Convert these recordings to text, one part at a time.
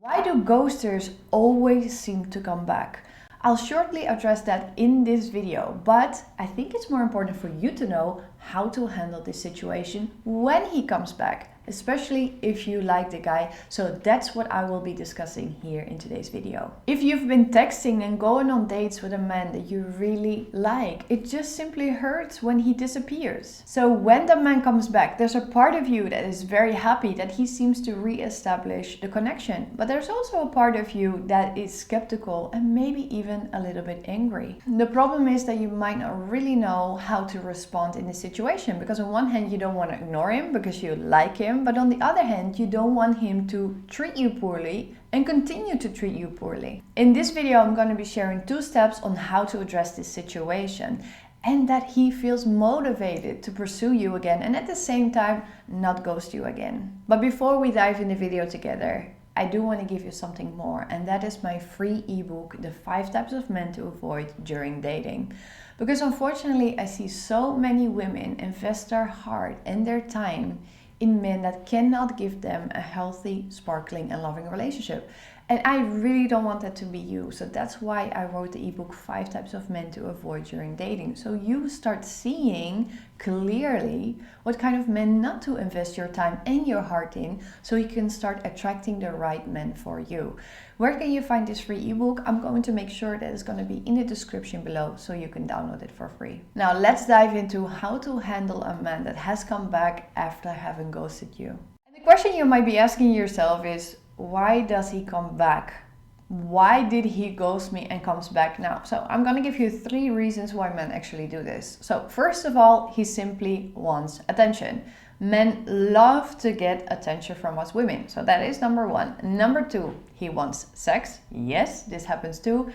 Why do ghosters always seem to come back? I'll shortly address that in this video, but I think it's more important for you to know how to handle this situation when he comes back, especially if you like the guy. So that's what I will be discussing here in today's video. If you've been texting and going on dates with a man that you really like, it just simply hurts when he disappears. So when the man comes back, there's a part of you that is very happy that he seems to re-establish the connection. But there's also a part of you that is skeptical and maybe even a little bit angry. The problem is that you might not really know how to respond in this situation, because on one hand you don't want to ignore him because you like him, but on the other hand you don't want him to treat you poorly and continue to treat you poorly. In this video I'm going to be sharing 2 steps on how to address this situation and that he feels motivated to pursue you again and at the same time not ghost you again. But before we dive in the video together, I do want to give you something more, and that is my free ebook, The 5 Types of Men to Avoid During Dating. Because unfortunately I see so many women invest their heart and their time in men that cannot give them a healthy, sparkling and loving relationship. And I really don't want that to be you. So that's why I wrote the ebook 5 Types of Men to Avoid During Dating. So you start seeing clearly what kind of men not to invest your time and your heart in, so you can start attracting the right men for you. Where can you find this free ebook? I'm going to make sure that it's going to be in the description below so you can download it for free. Now let's dive into how to handle a man that has come back after having ghosted you. And the question you might be asking yourself is, why does he come back? Why did he ghost me and comes back now? So I'm going to give you 3 reasons why men actually do this. So first of all, he simply wants attention. Men love to get attention from us women. So that is number 1. Number 2, he wants sex. Yes, this happens too.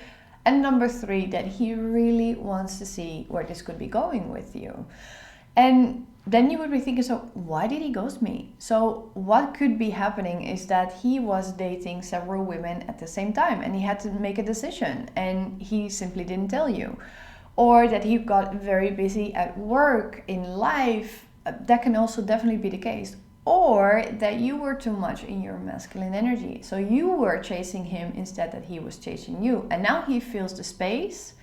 And number 3, that he really wants to see where this could be going with you. And then you would be thinking, so why did he ghost me? So what could be happening is that he was dating several women at the same time and he had to make a decision and he simply didn't tell you. Or that he got very busy at work, in life. That can also definitely be the case. Or that you were too much in your masculine energy. So you were chasing him instead that he was chasing you. And now he feels the space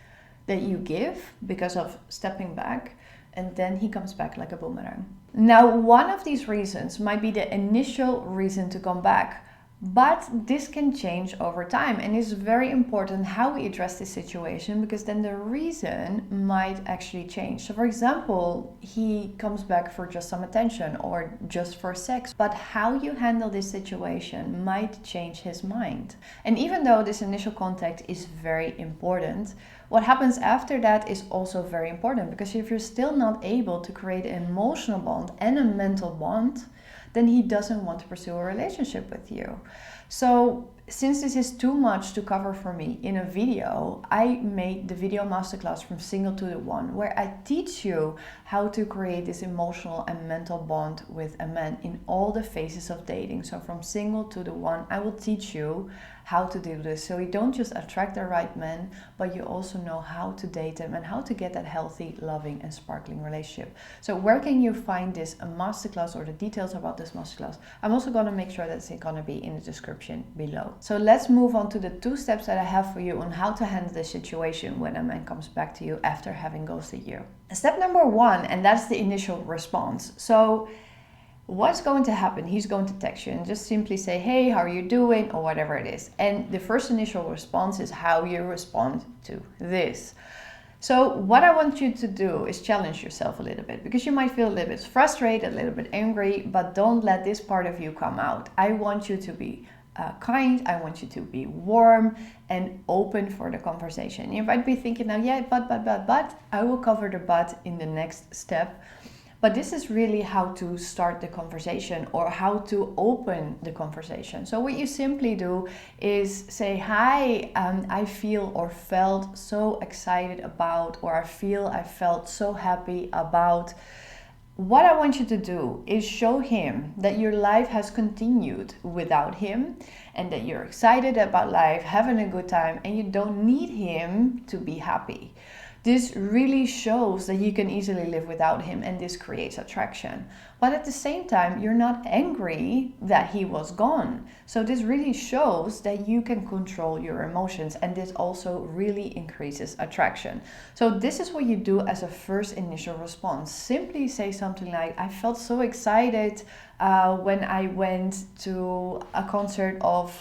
that you give because of stepping back. And then he comes back like a boomerang. Now, one of these reasons might be the initial reason to come back, but this can change over time, and it's very important how we address this situation, because then the reason might actually change. So for example, he comes back for just some attention or just for sex, but how you handle this situation might change his mind. And even though this initial contact is very important, what happens after that is also very important, because if you're still not able to create an emotional bond and a mental bond, then he doesn't want to pursue a relationship with you. So since this is too much to cover for me in a video, I made the video masterclass From Single to the One, where I teach you how to create this emotional and mental bond with a man in all the phases of dating. So from single to the one, I will teach you how to do this. So you don't just attract the right man, but you also know how to date them and how to get that healthy, loving and sparkling relationship. So where can you find this masterclass or the details about this masterclass? I'm also going to make sure that it's going to be in the description below. So let's move on to the 2 steps that I have for you on how to handle this situation when a man comes back to you after having ghosted you. Step number 1, and that's the initial response. So what's going to happen? He's going to text you and just simply say, hey, how are you doing? Or whatever it is. And the first initial response is how you respond to this. So what I want you to do is challenge yourself a little bit, because you might feel a little bit frustrated, a little bit angry, but don't let this part of you come out. I want you to be kind. I want you to be warm and open for the conversation. You might be thinking now, yeah, but, I will cover the but in the next step. But this is really how to start the conversation or how to open the conversation. So what you simply do is say, hi, I feel or felt so excited about, or I felt so happy about. What I want you to do is show him that your life has continued without him and that you're excited about life, having a good time, and you don't need him to be happy. This really shows that you can easily live without him, and this creates attraction. But at the same time, you're not angry that he was gone. So this really shows that you can control your emotions, and this also really increases attraction. So this is what you do as a first initial response. Simply say something like, I felt so excited when I went to a concert of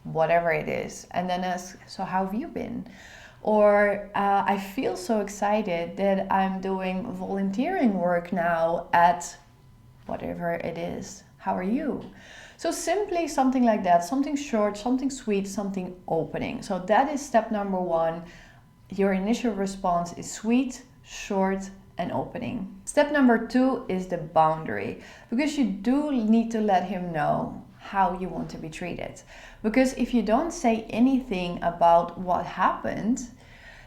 whatever it is. And then ask, so how have you been? Or I feel so excited that I'm doing volunteering work now at whatever it is. How are you? So simply something like that, something short, something sweet, something opening. So that is step number one. Your initial response is sweet, short, and opening. Step number two is the boundary, because you do need to let him know how you want to be treated. Because if you don't say anything about what happened,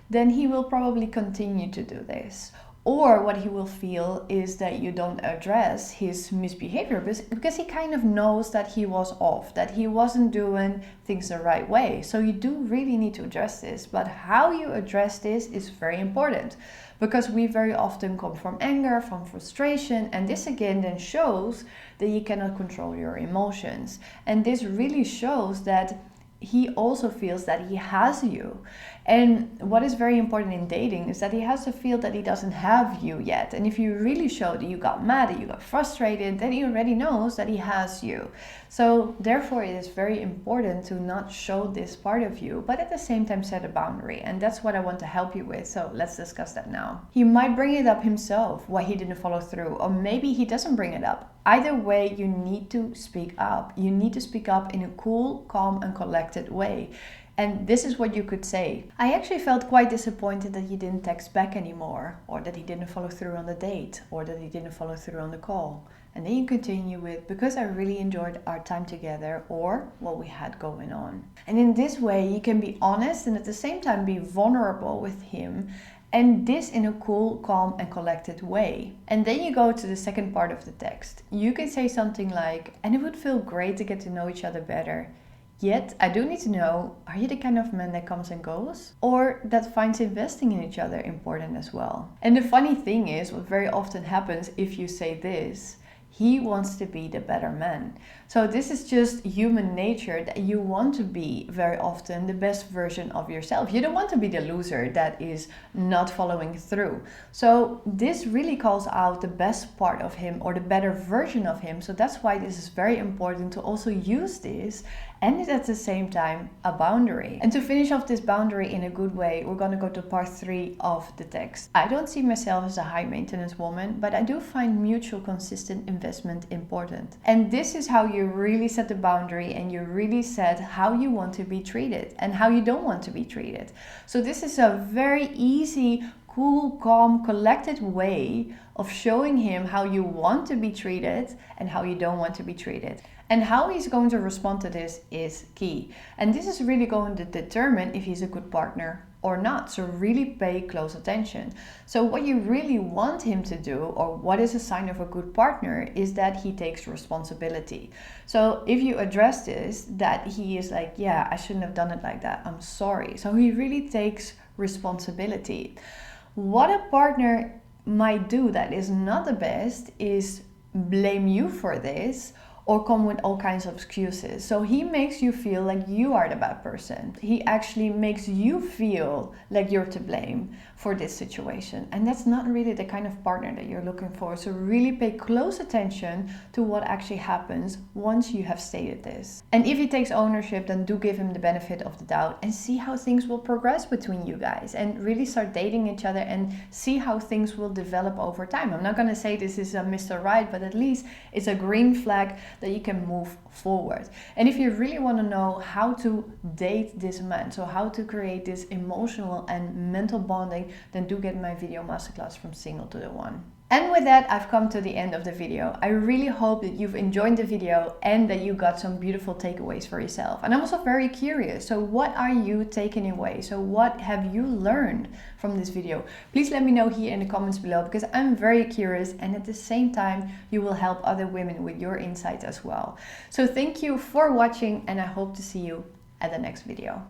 then he will probably continue to do this. Or what he will feel is that you don't address his misbehavior, because he kind of knows that he was off, that he wasn't doing things the right way. So you do really need to address this. But how you address this is very important, because we very often come from anger, from frustration, and this again then shows that you cannot control your emotions. And this really shows that he also feels that he has you. And what is very important in dating is that he has to feel that he doesn't have you yet. And if you really show that you got mad, that you got frustrated, then he already knows that he has you. So therefore it is very important to not show this part of you, but at the same time set a boundary. And that's what I want to help you with. So let's discuss that now. He might bring it up himself, why he didn't follow through, or maybe he doesn't bring it up. Either way, you need to speak up. You need to speak up in a cool, calm, and collected way. And this is what you could say. I actually felt quite disappointed that he didn't text back anymore, or that he didn't follow through on the date, or that he didn't follow through on the call. And then you continue with, because I really enjoyed our time together, or what we had going on. And in this way, you can be honest and at the same time be vulnerable with him. And this in a cool, calm, and collected way. And then you go to the second part of the text. You can say something like, and it would feel great to get to know each other better. Yet, I do need to know, are you the kind of man that comes and goes? Or that finds investing in each other important as well? And the funny thing is, what very often happens if you say this, he wants to be the better man. So this is just human nature, that you want to be very often the best version of yourself. You don't want to be the loser that is not following through. So this really calls out the best part of him, or the better version of him. So that's why this is very important to also use this, and at the same time a boundary. And to finish off this boundary in a good way, we're going to go to part 3 of the text. I don't see myself as a high maintenance woman, but I do find mutual consistent investment important. And this is how you really set the boundary, and you really set how you want to be treated and how you don't want to be treated. So this is a very easy, cool, calm, collected way of showing him how you want to be treated and how you don't want to be treated. And how he's going to respond to this is key. And this is really going to determine if he's a good partner or not. So really pay close attention. So what you really want him to do, or what is a sign of a good partner, is that he takes responsibility. So if you address this, that he is like, yeah, I shouldn't have done it like that, I'm sorry. So he really takes responsibility. What a partner might do that is not the best is blame you for this, or come with all kinds of excuses. So he makes you feel like you are the bad person. He actually makes you feel like you're to blame for this situation. And that's not really the kind of partner that you're looking for. So really pay close attention to what actually happens once you have stated this. And if he takes ownership, then do give him the benefit of the doubt and see how things will progress between you guys, and really start dating each other and see how things will develop over time. I'm not going to say this is a Mr. Right, but at least it's a green flag that you can move forward. And if you really want to know how to date this man, so how to create this emotional and mental bonding, then do get my video masterclass From Single to the One. And with that, I've come to the end of the video. I really hope that you've enjoyed the video and that you got some beautiful takeaways for yourself. And I'm also very curious, so what are you taking away? So what have you learned from this video? Please let me know here in the comments below, because I'm very curious, and at the same time, you will help other women with your insights as well. So thank you for watching, and I hope to see you at the next video.